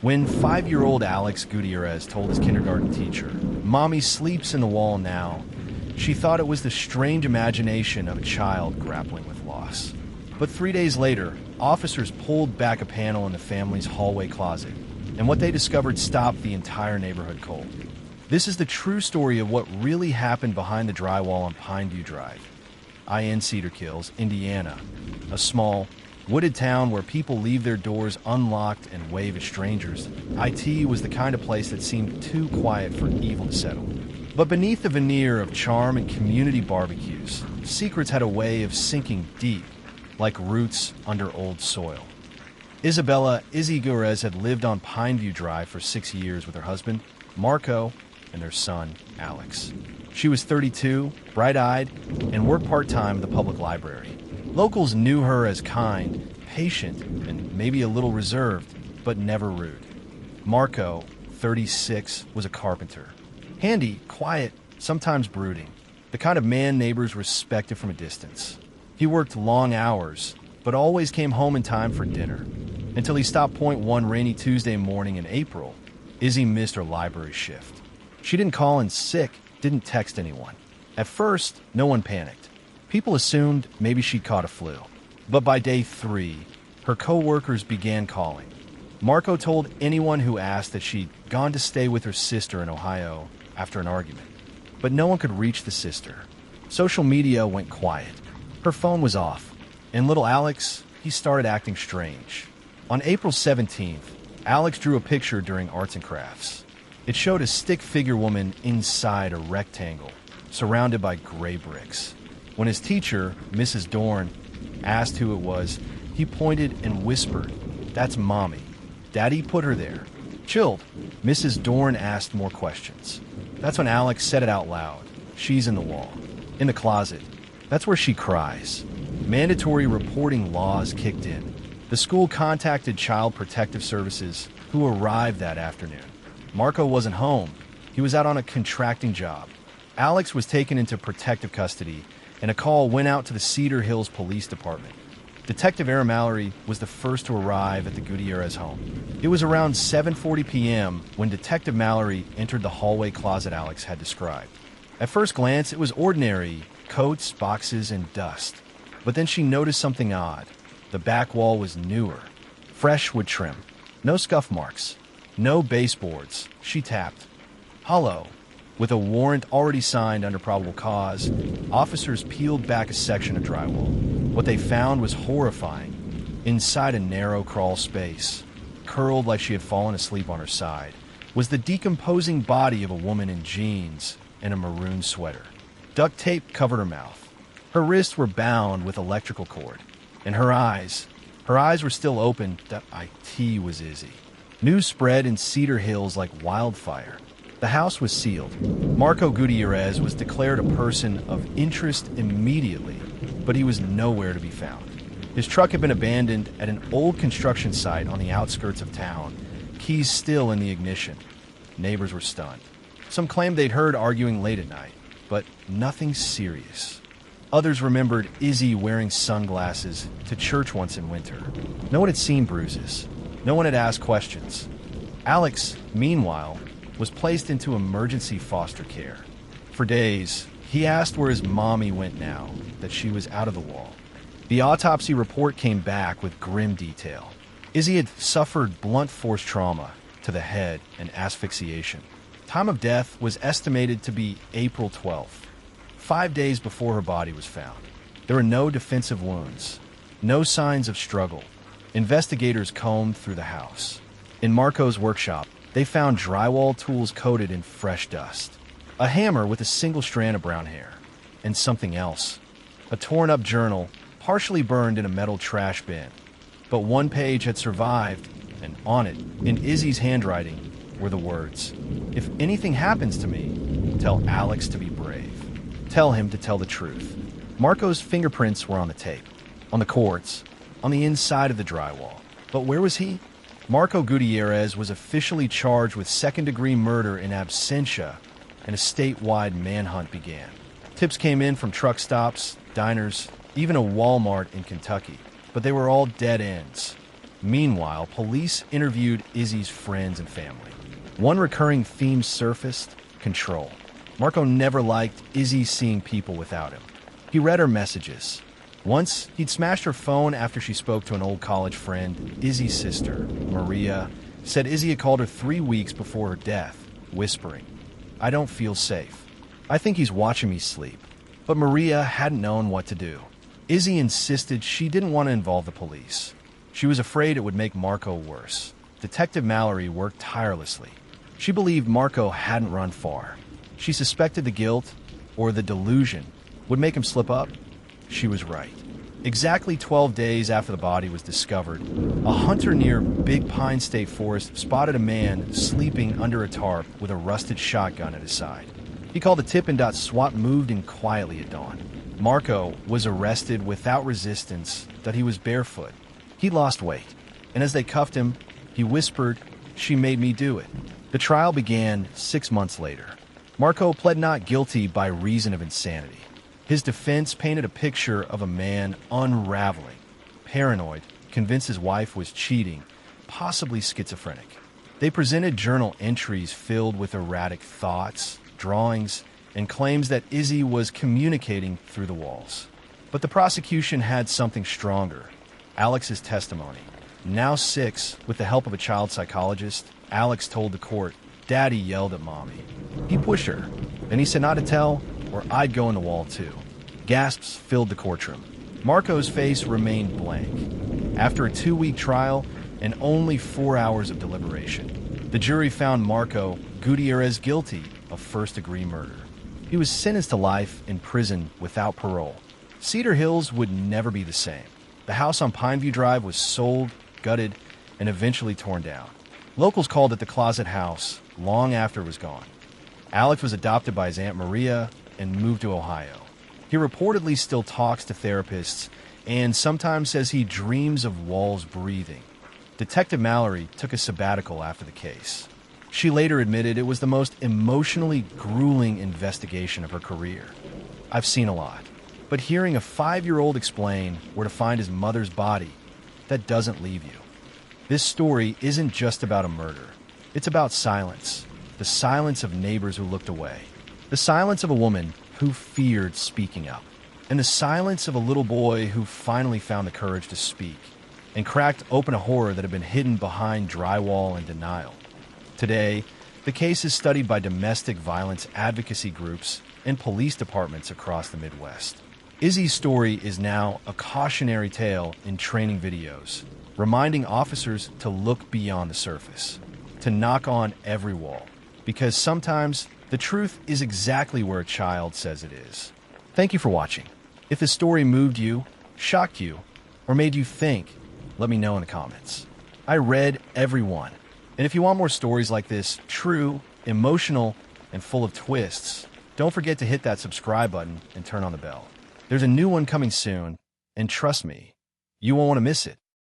When 5-year-old Alex Gutierrez told his kindergarten teacher, "Mommy sleeps in the wall now," she thought it was the strange imagination of a child grappling with loss. But 3 days later, officers pulled back a panel in the family's hallway closet, and what they discovered stopped the entire neighborhood cold. This is the true story of what really happened behind the drywall on Pineview Drive, in Cedar Kills, Indiana, a small, wooded town where people leave their doors unlocked and wave at strangers. IT was the kind of place that seemed too quiet for evil to settle. But beneath the veneer of charm and community barbecues, secrets had a way of sinking deep, like roots under old soil. Isabella Izzy Gutierrez had lived on Pineview Drive for 6 years with her husband, Marco, and their son, Alex. She was 32, bright-eyed, and worked part-time at the public library. Locals knew her as kind, patient, and maybe a little reserved, but never rude. Marco, 36, was a carpenter. Handy, quiet, sometimes brooding. The kind of man neighbors respected from a distance. He worked long hours, but always came home in time for dinner. Until he stopped point one rainy Tuesday morning in April, Izzy missed her library shift. She didn't call in sick, didn't text anyone. At first, no one panicked. People assumed maybe she'd caught a flu. But by day 3, her co-workers began calling. Marco told anyone who asked that she'd gone to stay with her sister in Ohio after an argument. But no one could reach the sister. Social media went quiet. Her phone was off. And little Alex, he started acting strange. On April 17th, Alex drew a picture during arts and crafts. It showed a stick figure woman inside a rectangle, surrounded by gray bricks. When his teacher, Mrs. Dorn, asked who it was, he pointed and whispered, "That's Mommy. Daddy put her there." Chilled, Mrs. Dorn asked more questions. That's when Alex said it out loud. "She's in the wall. In the closet. That's where she cries." Mandatory reporting laws kicked in. The school contacted Child Protective Services, who arrived that afternoon. Marco wasn't home. He was out on a contracting job. Alex was taken into protective custody, and a call went out to the Cedar Hills Police Department. Detective Aaron Mallory was the first to arrive at the Gutierrez home. It was around 7:40 p.m. when Detective Mallory entered the hallway closet Alex had described. At first glance, it was ordinary, coats, boxes, and dust. But then she noticed something odd. The back wall was newer, fresh wood trim, no scuff marks, no baseboards. She tapped. Hollow. With a warrant already signed under probable cause, officers peeled back a section of drywall. What they found was horrifying. Inside a narrow crawl space, curled like she had fallen asleep on her side, was the decomposing body of a woman in jeans and a maroon sweater. Duct tape covered her mouth. Her wrists were bound with electrical cord. And her eyes were still open. That IT was Izzy. News spread in Cedar Hills like wildfire. The house was sealed. Marco Gutierrez was declared a person of interest immediately, but he was nowhere to be found. His truck had been abandoned at an old construction site on the outskirts of town, keys still in the ignition. Neighbors were stunned. Some claimed they'd heard arguing late at night, but nothing serious. Others remembered Izzy wearing sunglasses to church once in winter. No one had seen bruises. No one had asked questions. Alex, meanwhile, was placed into emergency foster care. For days, he asked where his mommy went now that she was out of the wall. The autopsy report came back with grim detail. Izzy had suffered blunt force trauma to the head and asphyxiation. Time of death was estimated to be April 12th, 5 days before her body was found. There were no defensive wounds, no signs of struggle. Investigators combed through the house. In Marco's workshop, they found drywall tools coated in fresh dust, a hammer with a single strand of brown hair, and something else, a torn-up journal partially burned in a metal trash bin. But one page had survived, and on it, in Izzy's handwriting, were the words, "If anything happens to me, tell Alex to be brave. Tell him to tell the truth." Marco's fingerprints were on the tape, on the cords, on the inside of the drywall. But where was he? Marco Gutierrez was officially charged with second-degree murder in absentia, and a statewide manhunt began. Tips came in from truck stops, diners, even a Walmart in Kentucky, but they were all dead ends. Meanwhile, police interviewed Izzy's friends and family. One recurring theme surfaced: control. Marco never liked Izzy seeing people without him. He read her messages. Once, he'd smashed her phone after she spoke to an old college friend. Izzy's sister, Maria, said Izzy had called her 3 weeks before her death, whispering, "I don't feel safe. I think he's watching me sleep." But Maria hadn't known what to do. Izzy insisted she didn't want to involve the police. She was afraid it would make Marco worse. Detective Mallory worked tirelessly. She believed Marco hadn't run far. She suspected the guilt, or the delusion, would make him slip up. She was right. Exactly 12 days after the body was discovered, a hunter near Big Pine State Forest spotted a man sleeping under a tarp with a rusted shotgun at his side. He called the tip and SWAT moved in quietly at dawn. Marco was arrested without resistance that he was barefoot. He lost weight, and as they cuffed him, he whispered, "She made me do it." The trial began 6 months later. Marco pled not guilty by reason of insanity. His defense painted a picture of a man unraveling, paranoid, convinced his wife was cheating, possibly schizophrenic. They presented journal entries filled with erratic thoughts, drawings, and claims that Izzy was communicating through the walls. But the prosecution had something stronger: Alex's testimony. Now 6, with the help of a child psychologist, Alex told the court, "Daddy yelled at Mommy. He pushed her. Then he said not to tell, or I'd go in the wall too." Gasps filled the courtroom. Marco's face remained blank. After a 2-week trial and only 4 hours of deliberation, the jury found Marco Gutierrez guilty of first-degree murder. He was sentenced to life in prison without parole. Cedar Hills would never be the same. The house on Pineview Drive was sold, gutted, and eventually torn down. Locals called it the Closet House long after it was gone. Alex was adopted by his Aunt Maria and moved to Ohio. He reportedly still talks to therapists and sometimes says he dreams of walls breathing. Detective Mallory took a sabbatical after the case. She later admitted it was the most emotionally grueling investigation of her career. "I've seen a lot, but hearing a 5-year-old explain where to find his mother's body, that doesn't leave you." This story isn't just about a murder. It's about silence. The silence of neighbors who looked away. The silence of a woman who feared speaking up. And the silence of a little boy who finally found the courage to speak and cracked open a horror that had been hidden behind drywall and denial. Today, the case is studied by domestic violence advocacy groups and police departments across the Midwest. Izzy's story is now a cautionary tale in training videos, reminding officers to look beyond the surface, to knock on every wall, because sometimes the truth is exactly where a child says it is. Thank you for watching. If this story moved you, shocked you, or made you think, let me know in the comments. I read every one. And if you want more stories like this, true, emotional, and full of twists, don't forget to hit that subscribe button and turn on the bell. There's a new one coming soon, and trust me, you won't want to miss it.